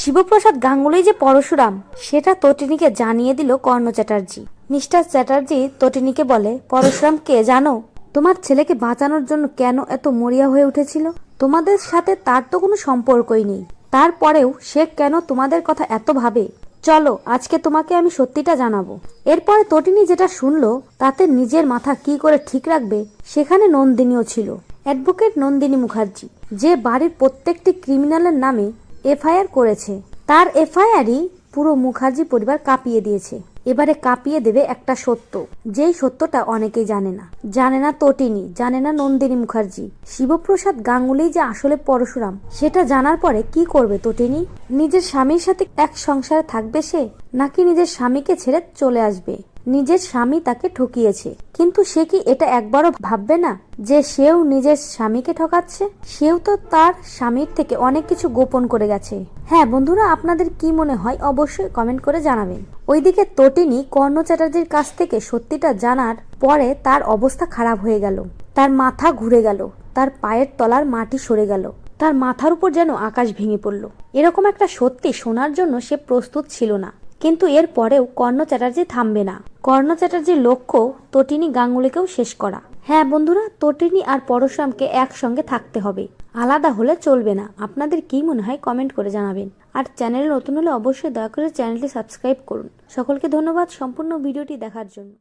শিবপ্রসাদ গাঙ্গুলি যে পরশুরাম সেটা তটিনীকে জানিয়ে দিল কর্ণ চ্যাটার্জি। মিস্টার চ্যাটার্জি তটিনীকে বলে, পরশুরাম কে জানো? তোমার ছেলেকে বাঁচানোর জন্য কেন এত মরিয়া হয়ে উঠেছিল? তোমাদের সাথে তার তো কোনো সম্পর্কই নেই, তারপরেও সে কেন তোমাদের কথা এত ভাবে? চলো আজকে তোমাকে আমি সত্যিটা জানাবো। এরপরে তটিনী যেটা শুনলো তাতে নিজের মাথা কি করে ঠিক রাখবে সেখানে নন্দিনীও ছিল। অ্যাডভোকেট নন্দিনী মুখার্জি, যে বাড়ির প্রত্যেকটি ক্রিমিনালের নামে এফআইআর করেছে, তার এফআইআরই পুরো মুখার্জি পরিবার কাঁপিয়ে দিয়েছে। এবারে কাঁপিয়ে দেবে একটা সত্য, যেই সত্যটা অনেকেই জানে না তটিনী, জানে না নন্দিনী মুখার্জি। শিবপ্রসাদ গাঙ্গুলি যে আসলে পরশুরাম সেটা জানার পরে কি করবে তটিনী? নিজের স্বামীর সাথে এক সংসারে থাকবে সে, নাকি নিজের স্বামীকে ছেড়ে চলে আসবে? নিজের স্বামী তাকে ঠকিয়েছে, কিন্তু সে কি এটা একবারও ভাববে না যে সেও নিজের স্বামীকে ঠকাচ্ছে? সেও তো তার স্বামীর থেকে অনেক কিছু গোপন করে গেছে। হ্যাঁ বন্ধুরা, আপনাদের কি মনে হয় অবশ্যই কমেন্ট করে জানাবেন। ওইদিকে তটিনী কর্ণ চ্যাটার্জির কাছ থেকে সত্যিটা জানার পরে তার অবস্থা খারাপ হয়ে গেল। তার মাথা ঘুরে গেল, তার পায়ের তলার মাটি সরে গেল, তার মাথার উপর যেন আকাশ ভেঙে পড়ল। এরকম একটা সত্যি শোনার জন্য সে প্রস্তুত ছিল না, কিন্তু এর পরেও কর্ণ চ্যাটার্জি থামবে না। কর্ণ চ্যাটার্জির লক্ষ্য তটিনী গাঙ্গুলিকেও শেষ করা। হ্যাঁ বন্ধুরা, তটিনী আর পরশুরামকে একসঙ্গে থাকতে হবে, আলাদা হলে চলবে না। আপনাদের কি মনে হয় কমেন্ট করে জানাবেন। আর চ্যানেলে নতুন হলে অবশ্যই দয়া করে চ্যানেলটি সাবস্ক্রাইব করুন। সকলকে ধন্যবাদ সম্পূর্ণ ভিডিওটি দেখার জন্য।